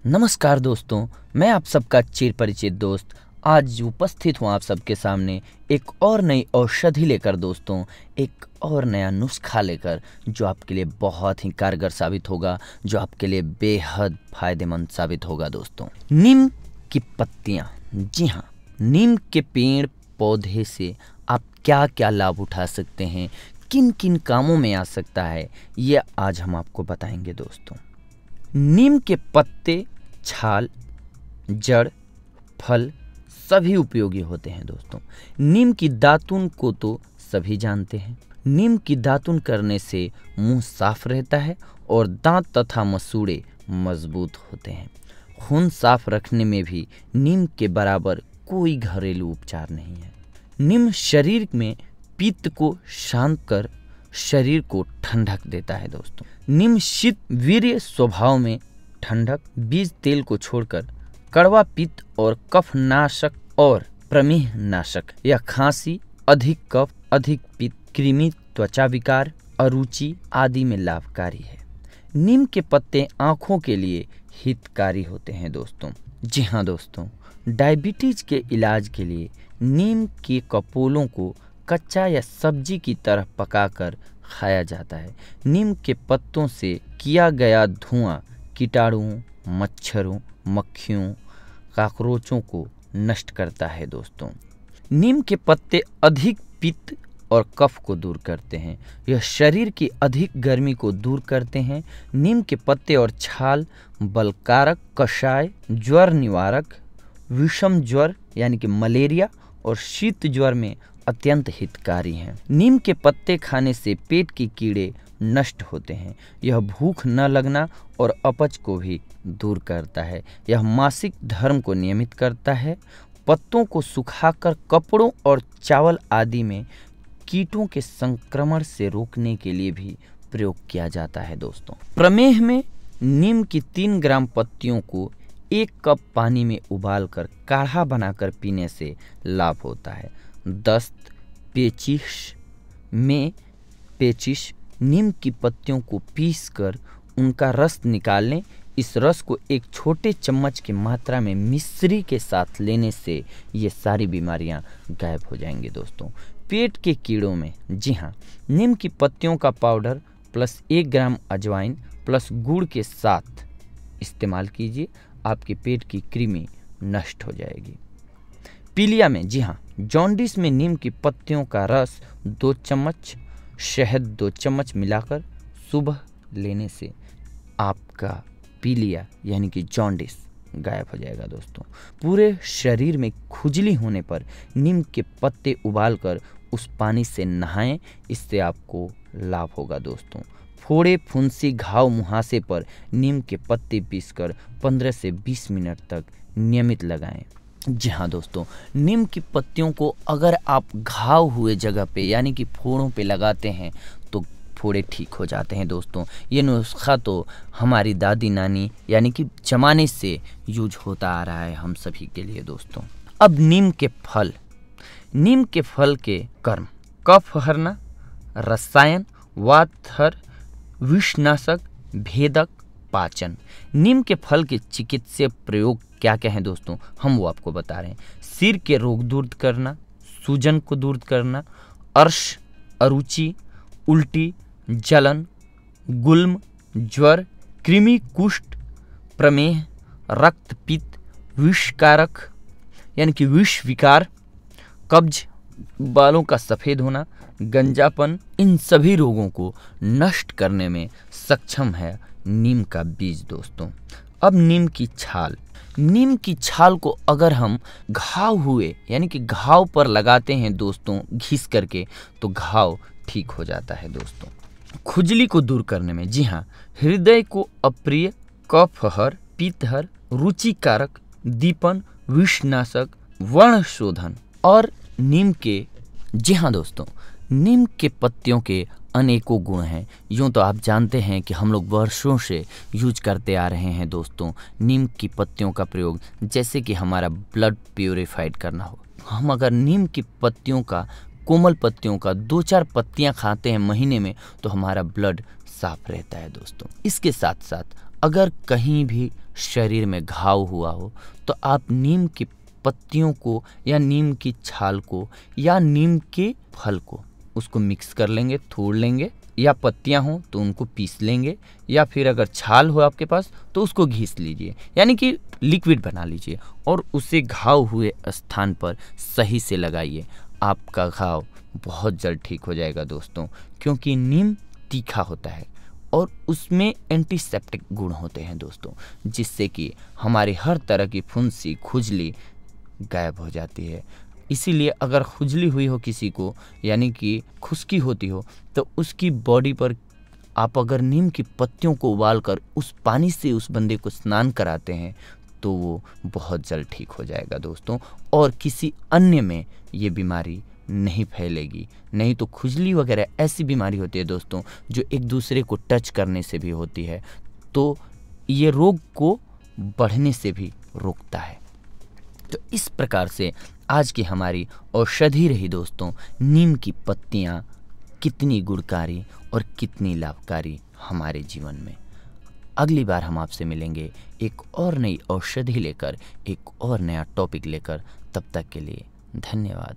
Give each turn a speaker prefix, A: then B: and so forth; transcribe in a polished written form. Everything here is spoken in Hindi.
A: नमस्कार दोस्तों, मैं आप सबका चिर परिचित दोस्त आज उपस्थित हूँ आप सबके सामने एक और नई औषधि लेकर दोस्तों, एक और नया नुस्खा लेकर जो आपके लिए बहुत ही कारगर साबित होगा, जो आपके लिए बेहद फायदेमंद साबित होगा दोस्तों। नीम की पत्तियाँ, जी हाँ, नीम के पेड़ पौधे से आप क्या क्या लाभ उठा सकते हैं, किन किन कामों में आ सकता है, ये आज हम आपको बताएंगे दोस्तों। नीम के पत्ते, छाल, जड़, फल सभी उपयोगी होते हैं दोस्तों। नीम की दातुन को तो सभी जानते हैं। नीम की दातुन करने से मुंह साफ रहता है और दांत तथा मसूड़े मजबूत होते हैं। खून साफ रखने में भी नीम के बराबर कोई घरेलू उपचार नहीं है। नीम शरीर में पित्त को शांत कर शरीर को ठंडक देता है दोस्तों। नीम शीत वीर्य स्वभाव में ठंडक, बीज तेल को छोड़कर कड़वा पित्त और कफ नाशक और प्रमेह नाशक या खांसी, अधिक कफ, अधिक पित्त, कृमि, त्वचा विकार, अरुचि आदि में लाभकारी है। नीम के पत्ते आँखों के लिए हितकारी होते हैं दोस्तों। जी हाँ दोस्तों, डायबिटीज के इलाज के लिए नीम के कपोलों को कच्चा या सब्जी की तरह पकाकर खाया जाता है। नीम के पत्तों से किया गया धुआं कीटाणुओं, मच्छरों, मक्खियों, कॉकरोचों को नष्ट करता है दोस्तों। नीम के पत्ते अधिक पित्त और कफ को दूर करते हैं। यह शरीर की अधिक गर्मी को दूर करते हैं। नीम के पत्ते और छाल बलकारक, कषाय, ज्वर निवारक, विषम ज्वर यानी कि मलेरिया और शीत ज्वर में अत्यंत हितकारी हैं। नीम के पत्ते खाने से पेट के कीड़े नष्ट होते हैं। यह भूख न लगना और अपच को भी दूर करता है। यह मासिक धर्म को नियमित करता है। पत्तों को सुखाकर कपड़ों और चावल आदि में कीटों के संक्रमण से रोकने के लिए भी प्रयोग किया जाता है दोस्तों। प्रमेह में नीम की 3 ग्राम पत्तियों को 1 कप पानी में उबालकर काढ़ा बनाकर पीने से लाभ होता है। दस्त, पेचिश नीम की पत्तियों को पीसकर उनका रस निकाल लें। इस रस को एक छोटे चम्मच की मात्रा में मिश्री के साथ लेने से ये सारी बीमारियां गायब हो जाएंगी दोस्तों। पेट के कीड़ों में, जी हाँ, नीम की पत्तियों का पाउडर प्लस 1 ग्राम अजवाइन प्लस गुड़ के साथ इस्तेमाल कीजिए, आपके पेट की कृमि नष्ट हो जाएगी। पीलिया में, जी हाँ, जॉन्डिस में नीम की पत्तियों का रस 2 चम्मच, शहद 2 चम्मच मिलाकर सुबह लेने से आपका पीलिया यानी कि जॉन्डिस गायब हो जाएगा दोस्तों। पूरे शरीर में खुजली होने पर नीम के पत्ते उबालकर उस पानी से नहाएं, इससे आपको लाभ होगा दोस्तों। फोड़े, फुंसी, घाव, मुहासे पर नीम के पत्ते पीसकर 15 से 20 मिनट तक नियमित लगाएं। जी हाँ दोस्तों, नीम की पत्तियों को अगर आप घाव हुए जगह पे यानी कि फोड़ों पे लगाते हैं तो फोड़े ठीक हो जाते हैं दोस्तों। ये नुस्खा तो हमारी दादी नानी यानी कि जमाने से यूज होता आ रहा है हम सभी के लिए दोस्तों। अब नीम के फल, नीम के फल के कर्म: कफ हरना, रसायन, वातहर, विषनाशक, भेदक, पाचन। नीम के फल के चिकित्सीय प्रयोग क्या क्या है दोस्तों, हम वो आपको बता रहे हैं। सिर के रोग दूर करना, सूजन को दूर करना, अर्श, अरुचि, उल्टी, जलन, गुल्म, ज्वर, कृमि, कुष्ठ, प्रमेह, रक्तपित्त, विषकारक यानी कि विष विकार, कब्ज, बालों का सफ़ेद होना, गंजापन, इन सभी रोगों को नष्ट करने में सक्षम है नीम का बीज दोस्तों। अब नीम की छाल, नीम की छाल को अगर हम घाव हुए यानी कि घाव पर लगाते हैं दोस्तों घिस करके, तो घाव ठीक हो जाता है दोस्तों। खुजली को दूर करने में, जी हाँ, हृदय को अप्रिय, कफहर, पित्तहर, रुचिकारक, दीपन, विषनाशक, वर्णशोधन और नीम के, जी हाँ दोस्तों, नीम के पत्तियों के अनेकों गुण हैं। यूँ तो आप जानते हैं कि हम लोग वर्षों से यूज करते आ रहे हैं दोस्तों नीम की पत्तियों का प्रयोग, जैसे कि हमारा ब्लड प्यूरिफाइड करना हो। हम अगर नीम की पत्तियों का, कोमल पत्तियों का 2-4 पत्तियां खाते हैं महीने में तो हमारा ब्लड साफ रहता है दोस्तों। इसके साथ साथ अगर कहीं भी शरीर में घाव हुआ हो तो आप नीम की पत्तियों को या नीम की छाल को या नीम के फल को उसको मिक्स कर लेंगे, थोड़ लेंगे, या पत्तियां हो तो उनको पीस लेंगे, या फिर अगर छाल हो आपके पास तो उसको घिस लीजिए, यानी कि लिक्विड बना लीजिए और उसे घाव हुए स्थान पर सही से लगाइए। आपका घाव बहुत जल्द ठीक हो जाएगा दोस्तों, क्योंकि नीम तीखा होता है और उसमें एंटीसेप्टिक गुण होते हैं दोस्तों, जिससे कि हमारी हर तरह की फुंसी खुजली गायब हो जाती है। इसीलिए अगर खुजली हुई हो किसी को, यानी कि खुश्की होती हो, तो उसकी बॉडी पर आप अगर नीम की पत्तियों को उबाल कर उस पानी से उस बंदे को स्नान कराते हैं तो वो बहुत जल्द ठीक हो जाएगा दोस्तों, और किसी अन्य में ये बीमारी नहीं फैलेगी। नहीं तो खुजली वगैरह ऐसी बीमारी होती है दोस्तों जो एक दूसरे को टच करने से भी होती है, तो ये रोग को बढ़ने से भी रोकता है। तो इस प्रकार से आज की हमारी औषधि रही दोस्तों, नीम की पत्तियाँ कितनी गुणकारी और कितनी लाभकारी हमारे जीवन में। अगली बार हम आपसे मिलेंगे एक और नई औषधि लेकर, एक और नया टॉपिक लेकर। तब तक के लिए धन्यवाद।